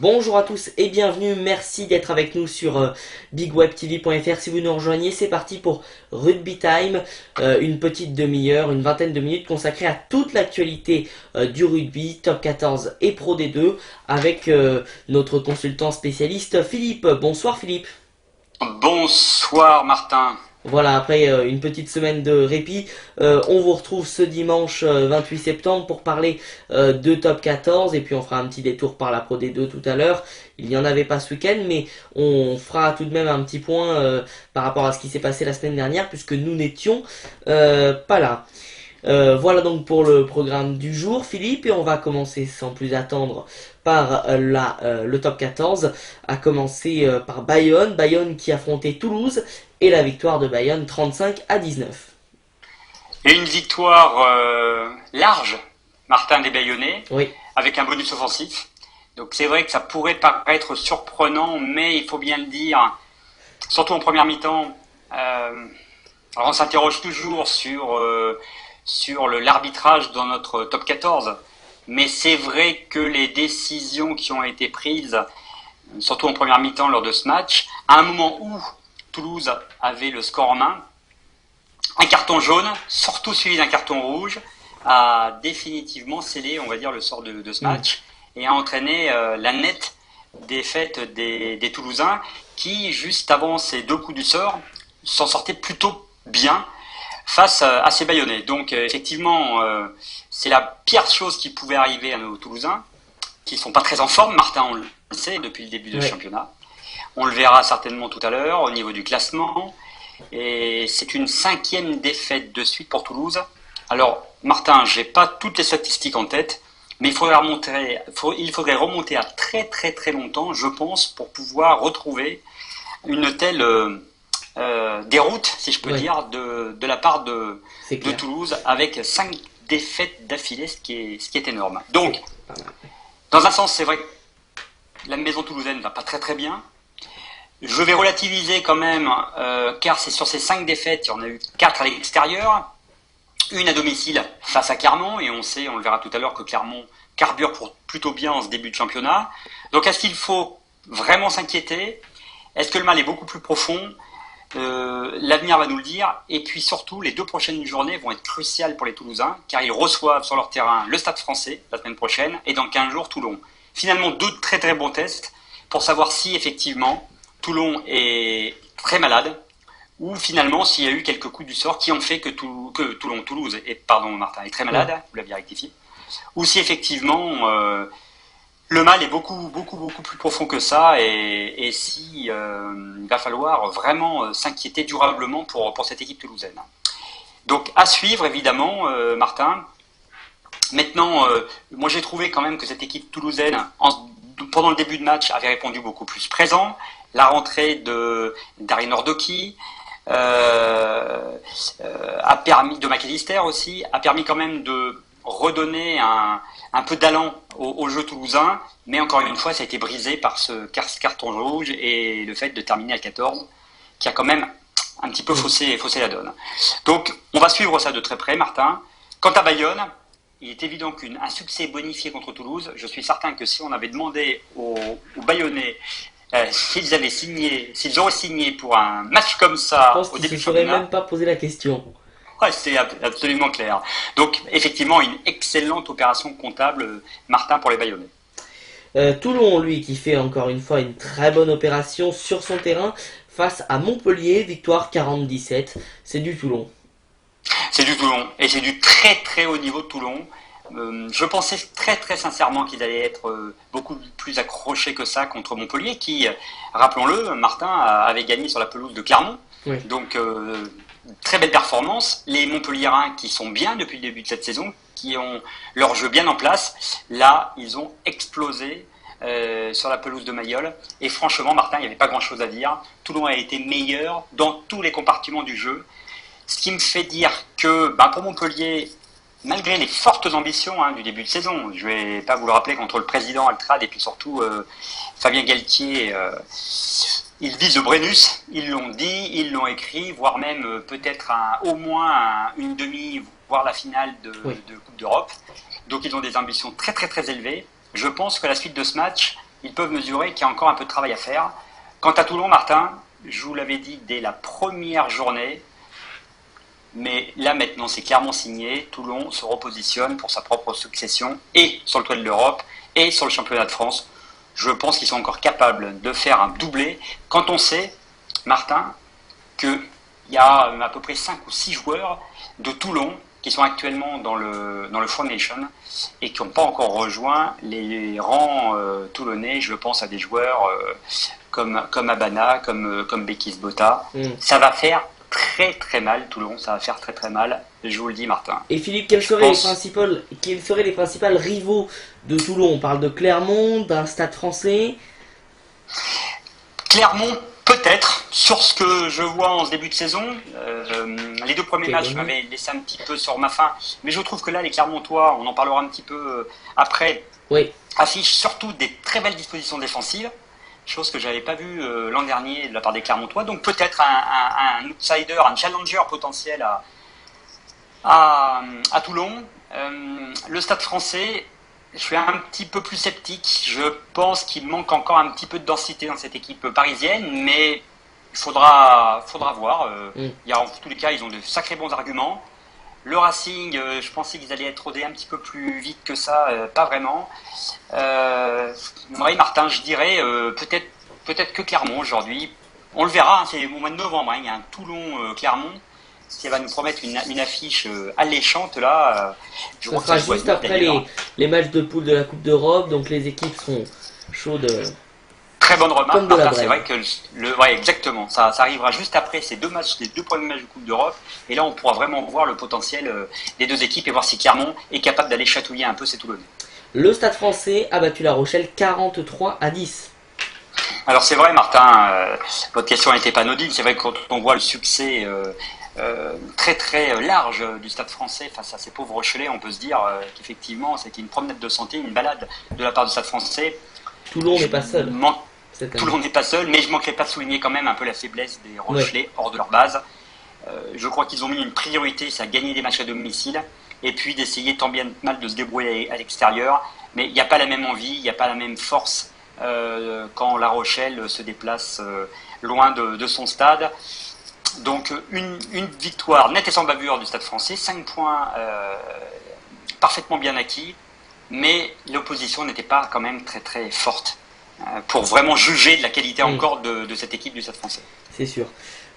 Bonjour à tous et bienvenue, merci d'être avec nous sur bigwebtv.fr. Si vous nous rejoignez, c'est parti pour Rugby Time, une petite demi-heure, une vingtaine de minutes consacrée à toute l'actualité du rugby, top 14 et pro D2, avec notre consultant spécialiste Philippe. Bonsoir Philippe. Bonsoir Martin. Voilà, après une petite semaine de répit, on vous retrouve ce dimanche 28 septembre pour parler de Top 14 et puis on fera un petit détour par la Pro D2 tout à l'heure. Il n'y en avait pas ce week-end, mais on fera tout de même un petit point par rapport à ce qui s'est passé la semaine dernière puisque nous n'étions pas là. Voilà donc pour le programme du jour, Philippe, et on va commencer sans plus attendre par le top 14, à commencer par Bayonne. Bayonne qui affrontait Toulouse et la victoire de Bayonne 35-19. Et une victoire large, Martin, des Bayonnais, Oui, avec un bonus offensif. Donc c'est vrai que ça pourrait paraître surprenant, mais il faut bien le dire, surtout en première mi-temps. Alors on s'interroge toujours sur l'arbitrage dans notre top 14, mais c'est vrai que les décisions qui ont été prises, surtout en première mi-temps lors de ce match, à un moment où Toulouse avait le score en main, un carton jaune, surtout suivi d'un carton rouge, a définitivement scellé, on va dire, le sort de ce match et a entraîné la nette défaite des Toulousains qui, juste avant ces deux coups du sort, s'en sortaient plutôt bien face à ces Bayonnais. Donc effectivement, c'est la pire chose qui pouvait arriver à nos Toulousains, qui ne sont pas très en forme, Martin, on le sait, depuis le début du championnat. On le verra certainement tout à l'heure au niveau du classement. Et c'est une 5e défaite de suite pour Toulouse. Alors, Martin, j'ai pas toutes les statistiques en tête, mais il faudrait remonter à très très très longtemps, je pense, pour pouvoir retrouver une telle déroute, si je peux dire, de la part de Toulouse, avec 5 défaites d'affilée, ce qui est énorme. Donc, dans un sens, c'est vrai que la maison toulousaine va pas très très bien. Je vais relativiser quand même, car c'est sur ces 5 défaites, il y en a eu 4 à l'extérieur, une à domicile face à Clermont, et on le verra tout à l'heure, que Clermont carbure plutôt bien en ce début de championnat. Donc est-ce qu'il faut vraiment s'inquiéter? Est-ce que le mal est beaucoup plus profond? L'avenir va nous le dire, et puis surtout, les 2 prochaines journées vont être cruciales pour les Toulousains, car ils reçoivent sur leur terrain le Stade Français la semaine prochaine, et dans 15 jours, Toulon. Finalement, 2 très très bons tests pour savoir si effectivement Toulon est très malade, ou finalement s'il y a eu quelques coups du sort qui ont fait que Toulouse Martin est très malade, vous l'aviez rectifié, ou si effectivement le mal est beaucoup plus profond que ça, et si il va falloir vraiment s'inquiéter durablement pour cette équipe toulousaine. Donc à suivre évidemment, Martin. Maintenant, moi j'ai trouvé quand même que cette équipe toulousaine, pendant le début de match, avait répondu beaucoup plus présent. La rentrée d'Harry Nordoki a permis, de McAllister aussi, a permis quand même de redonner un peu d'allant au jeu toulousain, mais encore une fois, ça a été brisé par ce carton rouge et le fait de terminer à 14, qui a quand même un petit peu faussé la donne. Donc, on va suivre ça de très près, Martin. Quant à Bayonne, il est évident qu'un succès bonifié contre Toulouse, je suis certain que si on avait demandé aux Bayonnais s'ils auraient signé pour un match comme ça au début du championnat, je pense qu'ils ne se seraient même pas posé la question. Ouais, c'est absolument clair. Donc, effectivement, une excellente opération comptable, Martin, pour les Bayonnais. Toulon, lui, qui fait encore une fois une très bonne opération sur son terrain face à Montpellier, victoire 40-17. C'est du Toulon. C'est du Toulon, et c'est du très très haut niveau de Toulon. Je pensais très très sincèrement qu'ils allaient être beaucoup plus accrochés que ça contre Montpellier, qui, rappelons-le, Martin avait gagné sur la pelouse de Clermont. Oui. Donc, très belle performance. Les Montpelliérains qui sont bien depuis le début de cette saison, qui ont leur jeu bien en place, là, ils ont explosé sur la pelouse de Mayol. Et franchement, Martin, il n'y avait pas grand-chose à dire. Toulon a été meilleur dans tous les compartiments du jeu. Ce qui me fait dire que pour Montpellier, malgré les fortes ambitions du début de saison, je ne vais pas vous le rappeler, contre le président Altrad et puis surtout Fabien Galtier, ils visent le Brennus, ils l'ont dit, ils l'ont écrit, voire même peut-être au moins une demi, voire la finale de Coupe d'Europe. Donc ils ont des ambitions très très très élevées. Je pense que la suite de ce match ils peuvent mesurer qu'il y a encore un peu de travail à faire. Quant à Toulon, Martin, je vous l'avais dit dès la première journée, mais là maintenant c'est clairement signé, Toulon se repositionne pour sa propre succession et sur le toit de l'Europe et sur le championnat de France. Je pense qu'ils sont encore capables de faire un doublé quand on sait, Martin, qu'il y a à peu près 5 ou 6 joueurs de Toulon qui sont actuellement dans le Four Nation et qui n'ont pas encore rejoint les rangs toulonnais. Je pense à des joueurs comme Abana, comme Bekis Bota. Ça va faire très très mal, Toulon, ça va faire très très mal, je vous le dis, Martin. Et Philippe, quels seraient les principaux rivaux de Toulon? On parle de Clermont, d'un Stade Français. Clermont, peut-être, sur ce que je vois en ce début de saison. Les 2 premiers matchs m'avaient laissé un petit peu sur ma faim, mais je trouve que là, les Clermontois, on en parlera un petit peu après, affichent surtout des très belles dispositions défensives. Chose que je n'avais pas vue l'an dernier de la part des Clermontois. Donc peut-être un outsider, un challenger potentiel à Toulon. Le Stade Français, je suis un petit peu plus sceptique. Je pense qu'il manque encore un petit peu de densité dans cette équipe parisienne, mais il faudra voir. En tous les cas, ils ont de sacrés bons arguments. Le Racing, je pensais qu'ils allaient être rodés un petit peu plus vite que ça, pas vraiment. Oui, Martin, je dirais peut-être que Clermont aujourd'hui. On le verra, hein, c'est au mois de novembre, hein, il y a un Toulon-Clermont. Si elle va nous promettre une affiche alléchante, là, je crois que ça sera juste après les matchs de poule de la Coupe d'Europe, donc les équipes seront chaudes. Très bonne remarque, Martin, c'est vrai que exactement, ça arrivera juste après ces 2 matchs, les 2 premiers matchs de Coupe d'Europe, et là on pourra vraiment voir le potentiel des 2 équipes et voir si Clermont est capable d'aller chatouiller un peu ces Toulonnais. Le Stade Français a battu La Rochelle 43-10. Alors c'est vrai, Martin, votre question n'était pas anodine, c'est vrai que quand on voit le succès très très large du Stade Français face à ces pauvres Rochelais, on peut se dire qu'effectivement c'était une promenade de santé, une balade de la part du Stade Français. Toulon n'est pas seul. Toulon n'est pas seul, mais je ne manquerai pas de souligner quand même un peu la faiblesse des Rochelais hors de leur base. Je crois qu'ils ont mis une priorité, c'est à gagner des matchs à domicile, et puis d'essayer tant bien que mal de se débrouiller à l'extérieur. Mais il n'y a pas la même envie, il n'y a pas la même force quand La Rochelle se déplace loin de son stade. Donc une victoire nette et sans bavure du Stade Français, 5 points parfaitement bien acquis, mais l'opposition n'était pas quand même très très forte pour vraiment juger de la qualité encore de cette équipe du Stade Français. C'est sûr.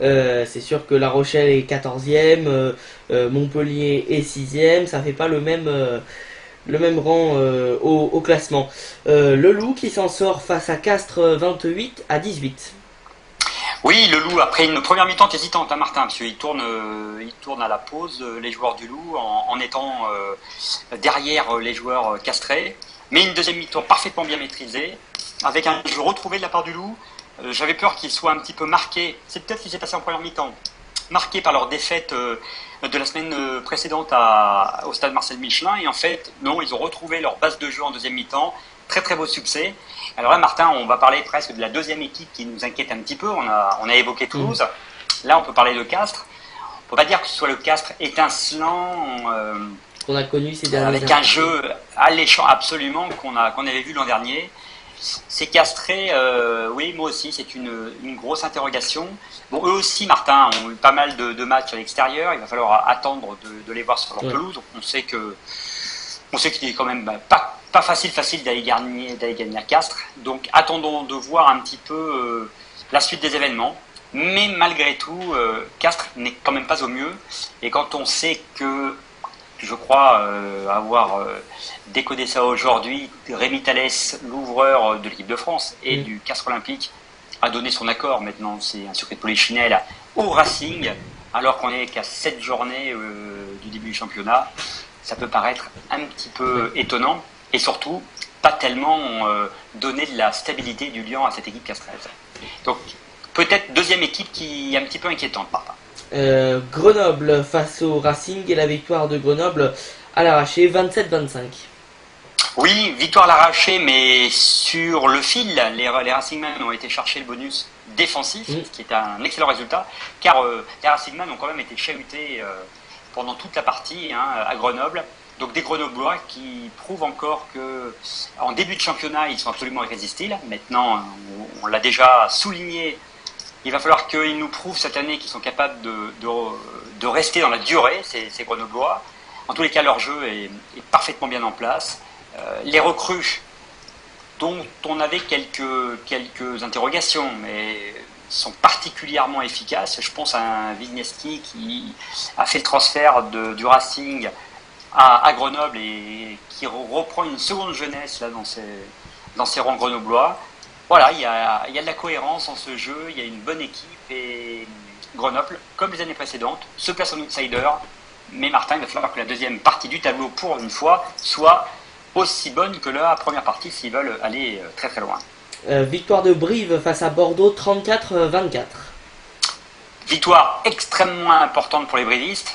C'est sûr que La Rochelle est 14e, Montpellier est 6e, ça fait pas le même rang au classement. Le Loup qui s'en sort face à Castres 28-18. Oui, le Loup, après une première mi-temps hésitante, hein, Martin, parce qu'il tourne à la pause, les joueurs du Loup, en étant derrière les joueurs castrés. Mais une deuxième mi-temps parfaitement bien maîtrisée, avec un jeu retrouvé de la part du Loup. J'avais peur qu'il soit un petit peu marqué, c'est peut-être ce qui s'est passé en première mi-temps, marqué par leur défaite de la semaine précédente au stade Marcel Michelin. Et en fait, non, ils ont retrouvé leur base de jeu en deuxième mi-temps. Très très beau succès. Alors là, Martin, on va parler presque de la deuxième équipe qui nous inquiète un petit peu. On a évoqué Toulouse. Là, on peut parler de Castres. On ne peut pas dire que ce soit le Castres étincelant, qu'on a connu ces dernières avec un jeu alléchant absolument qu'on avait vu l'an dernier. Ces Castrés, oui, moi aussi, c'est une grosse interrogation. Bon, eux aussi, Martin, ont eu pas mal de matchs à l'extérieur. Il va falloir attendre de les voir sur leur pelouse. On sait qu'il est quand même pas facile d'aller gagner à Castres. Donc attendons de voir un petit peu la suite des événements. Mais malgré tout, Castres n'est quand même pas au mieux. Et quand on sait que, je crois avoir décodé ça aujourd'hui, Rémi Thalès, l'ouvreur de l'équipe de France et du Castres Olympique, a donné son accord, maintenant c'est un secret de polichinelle, au Racing, alors qu'on n'est qu'à 7 journées du début du championnat. Ça peut paraître un petit peu étonnant, et surtout pas tellement donner de la stabilité du lion à cette équipe castraise. Donc peut-être deuxième équipe qui est un petit peu inquiétante, Martin. Grenoble face au Racing et la victoire de Grenoble à l'arraché 27-25. Oui, victoire à l'arraché, mais sur le fil, les Racingmen ont été chercher le bonus défensif, ce qui est un excellent résultat, car les Racingmen ont quand même été chahutés pendant toute la partie à Grenoble. Donc des Grenoblois qui prouvent encore que en début de championnat, ils sont absolument irrésistibles. Maintenant, on l'a déjà souligné, il va falloir qu'ils nous prouvent cette année qu'ils sont capables de rester dans la durée, ces Grenoblois. En tous les cas, leur jeu est parfaitement bien en place. Les recrues, dont on avait quelques interrogations, mais sont particulièrement efficaces. Je pense à un Wisniewski qui a fait le transfert du Racing à Grenoble et qui reprend une seconde jeunesse là, dans ses rangs grenoblois. Voilà, il y a de la cohérence en ce jeu, il y a une bonne équipe et Grenoble, comme les années précédentes, se place en outsider. Mais Martin, il va falloir que la deuxième partie du tableau, pour une fois, soit aussi bonne que la première partie s'ils veulent aller très très loin. Victoire de Brive face à Bordeaux, 34-24. Victoire extrêmement importante pour les brivistes,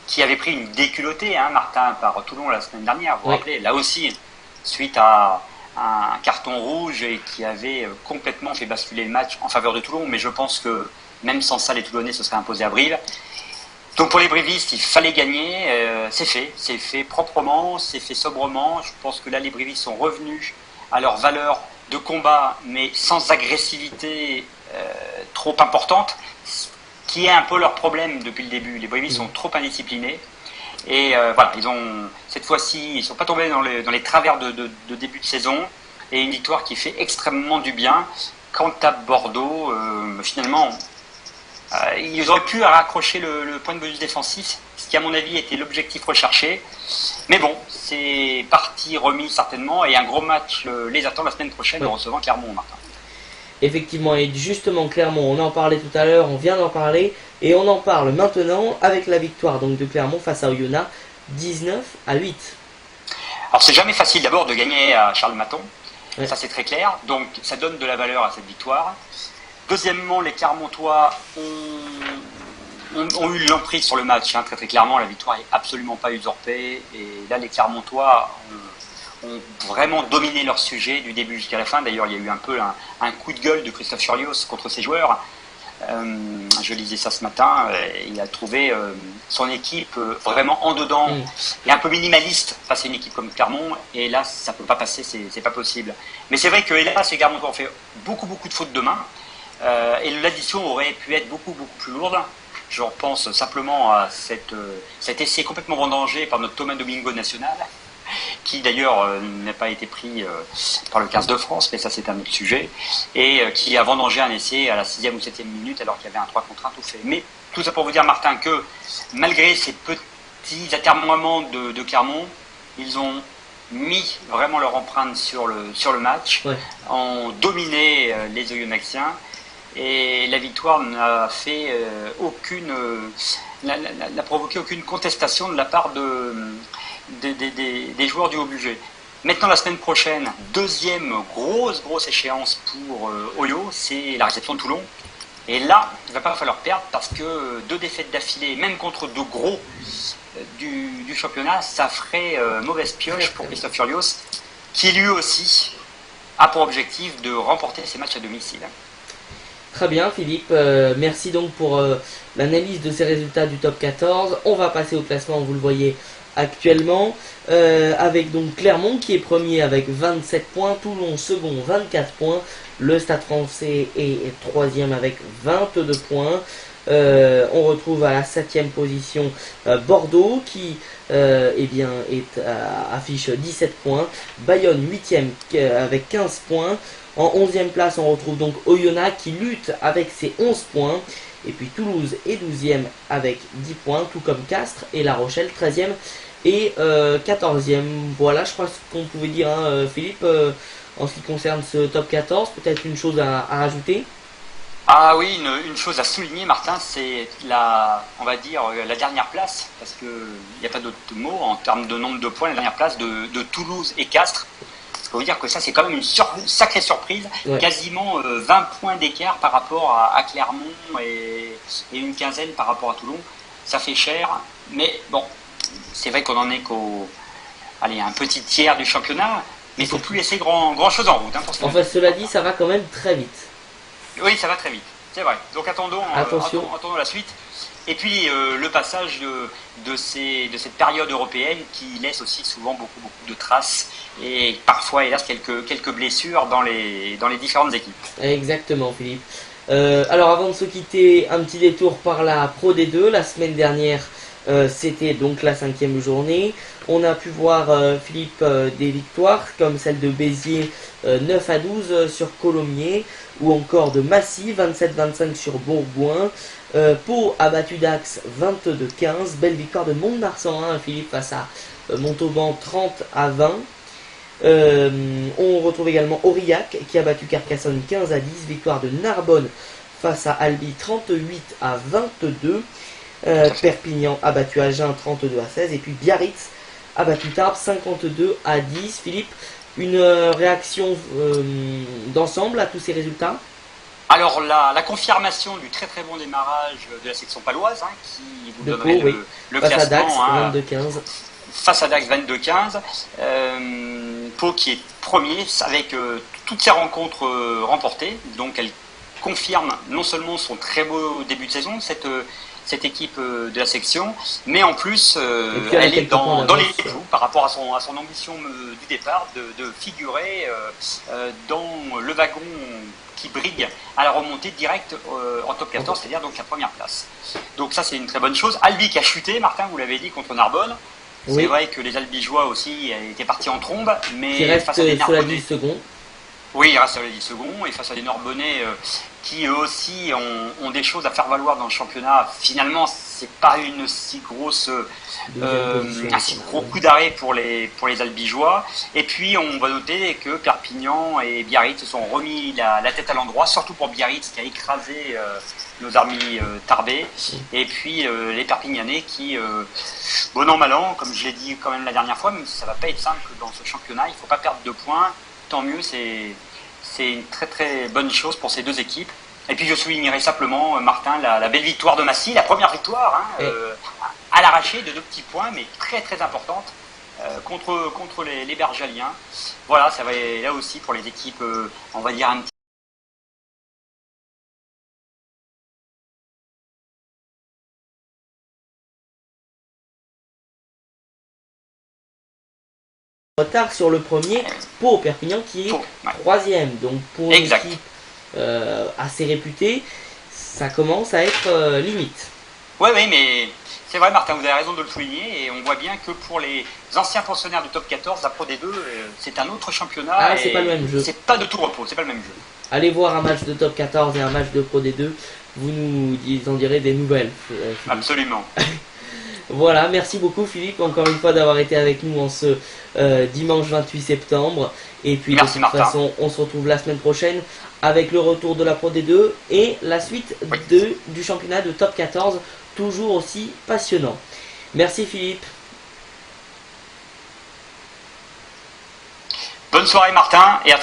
qui avaient pris une déculottée, Martin, par Toulon la semaine dernière, vous vous rappelez, là aussi, suite à un carton rouge et qui avait complètement fait basculer le match en faveur de Toulon, mais je pense que même sans ça, les Toulonnais se seraient imposés à Brive. Donc pour les brivistes, il fallait gagner, c'est fait proprement, c'est fait sobrement. Je pense que là, les brivistes sont revenus à leur valeur de combat, mais sans agressivité trop importante, qui est un peu leur problème depuis le début. Les brivistes sont trop indisciplinés. Et voilà, cette fois-ci, ils ne sont pas tombés dans les travers de début de saison. Et une victoire qui fait extrêmement du bien. Quant à Bordeaux, finalement, ils auraient pu raccrocher le point de bonus défensif, ce qui à mon avis était l'objectif recherché. Mais bon, c'est parti remis certainement. Et un gros match les attend la semaine prochaine en recevant Clermont, Martin. Effectivement, et justement Clermont, on en parlait tout à l'heure, on vient d'en parler, et on en parle maintenant avec la victoire donc de Clermont face à Oyonnax, 19-8. Alors c'est jamais facile d'abord de gagner à Charles-Maton, ça c'est très clair, donc ça donne de la valeur à cette victoire. Deuxièmement, les Clermontois ont eu l'emprise sur le match, très très clairement, la victoire n'est absolument pas usurpée, et là les Clermontois ont vraiment dominé leur sujet du début jusqu'à la fin. D'ailleurs, il y a eu un peu un coup de gueule de Christophe Furios contre ses joueurs. Je lisais ça ce matin. Il a trouvé son équipe vraiment en dedans et un peu minimaliste face à une équipe comme Clermont. Et là, ça ne peut pas passer, c'est pas possible. Mais c'est vrai que hélas, les Clermontois ont fait beaucoup de fautes de main. Et l'addition aurait pu être beaucoup plus lourde. Je repense simplement à cet essai complètement vendangé par notre Thomas Domingo national, qui d'ailleurs n'a pas été pris par le 15 de France, mais ça c'est un autre sujet, et qui a vendangé un essai à la 6e ou 7e minute alors qu'il y avait un 3 contre 1 tout fait. Mais tout ça pour vous dire, Martin, que malgré ces petits atermoiements de Clermont, ils ont mis vraiment leur empreinte sur le match, ont dominé les Oyonnaxiens, et la victoire n'a fait n'a provoqué aucune contestation de la part des joueurs du haut budget. Maintenant, la semaine prochaine, deuxième grosse échéance pour Oyo, c'est la réception de Toulon. Et là, il ne va pas falloir perdre parce que 2 défaites d'affilée, même contre de gros du championnat, ça ferait mauvaise pioche pour Christophe Furios, qui lui aussi a pour objectif de remporter ses matchs à domicile. Très bien Philippe, merci donc pour l'analyse de ces résultats du top 14. On va passer au classement, vous le voyez actuellement, avec donc Clermont qui est premier avec 27 points, Toulon second 24 points, le Stade Français est troisième avec 22 points. On retrouve à la 7e position Bordeaux qui affiche 17 points, Bayonne 8e avec 15 points. En 11e place, on retrouve donc Oyonnax qui lutte avec ses 11 points. Et puis Toulouse est 12e avec 10 points, tout comme Castres et La Rochelle 13e et 14e. Voilà, je crois qu'on pouvait dire, Philippe, en ce qui concerne ce top 14. Peut-être une chose à rajouter. Ah oui, une chose à souligner, Martin, c'est la dernière place, parce qu'il n'y a pas d'autre mot en termes de nombre de points, la dernière place de Toulouse et Castres. Il faut vous dire que ça, c'est quand même une sacrée surprise. Quasiment 20 points d'écart par rapport à Clermont et une quinzaine par rapport à Toulon. Ça fait cher, mais bon, c'est vrai qu'on en est un petit tiers du championnat, mais il ne faut plus laisser grand chose en route. Pour enfin, cela dit, ça va quand même très vite. Oui, ça va très vite. C'est vrai. Donc Attention. attendons la suite. Et puis le passage de cette période européenne qui laisse aussi souvent beaucoup de traces et parfois hélas quelques blessures dans les différentes équipes. Exactement, Philippe. Alors avant de se quitter, un petit détour par la Pro D2. La semaine dernière, c'était donc la 5e journée. On a pu voir, Philippe, des victoires comme celle de Béziers 9-12 sur Colomiers, ou encore de Massy 27-25 sur Bourgoin. Pau a battu Dax 22-15. Belle victoire de Mont-de-Marsan, Philippe, face à Montauban 30-20. On retrouve également Aurillac qui a battu Carcassonne 15-10. Victoire de Narbonne face à Albi 38-22. Perpignan a battu Agen 32-16. Et puis Biarritz a battu Tarbes 52-10. Philippe, une réaction d'ensemble à tous ces résultats? Alors la confirmation du très bon démarrage de la section paloise, qui vous donnerait le face classement. À Dax 22-15. Face à Dax 22-15. Pau qui est premier avec toutes ses rencontres remportées. Donc elle confirme non seulement son très beau début de saison, cette équipe de la section, mais en plus elle est dans les clous par rapport à son ambition du départ de figurer dans le wagon qui brigue à la remontée directe en top 14, c'est-à-dire donc la première place. Donc ça c'est une très bonne chose. Albi qui a chuté, Martin, vous l'avez dit, contre Narbonne. Oui. C'est vrai que les Albigeois aussi étaient partis en trombe, mais face à des Narbonnais seconds. Oui, il reste sur les 10 secondes, et face à des Narbonnais qui eux aussi ont des choses à faire valoir dans le championnat. Finalement, c'est pas une si grosse, un si gros coup d'arrêt pour les Albigeois. Et puis on va noter que Perpignan et Biarritz se sont remis la tête à l'endroit, surtout pour Biarritz qui a écrasé nos amis tarbais. Et puis les Perpignanais qui, bon an mal an, comme je l'ai dit quand même la dernière fois, mais ça va pas être simple dans ce championnat. Il faut pas perdre de points. Tant mieux, c'est une très bonne chose pour ces deux équipes. Et puis je soulignerai simplement, Martin, la belle victoire de Massy, la première victoire à l'arraché de 2 petits points, mais très importante contre les Bergaliens. Voilà, ça va là aussi pour les équipes, on va dire un petit retard sur le premier pour Perpignan qui est 3e. Donc pour une équipe assez réputée, ça commence à être limite. Oui, mais c'est vrai, Martin, vous avez raison de le souligner, et on voit bien que pour les anciens pensionnaires du top 14, la Pro D2, c'est un autre championnat. C'est pas le même jeu. C'est pas de tout repos, c'est pas le même jeu. Allez voir un match de top 14 et un match de Pro D2, vous nous en direz des nouvelles. Absolument. Voilà, merci beaucoup Philippe, encore une fois d'avoir été avec nous en ce dimanche 28 septembre. Et puis merci, de toute façon, on se retrouve la semaine prochaine avec le retour de la Pro D2 et la suite du championnat de top 14, toujours aussi passionnant. Merci Philippe. Bonne soirée Martin, et à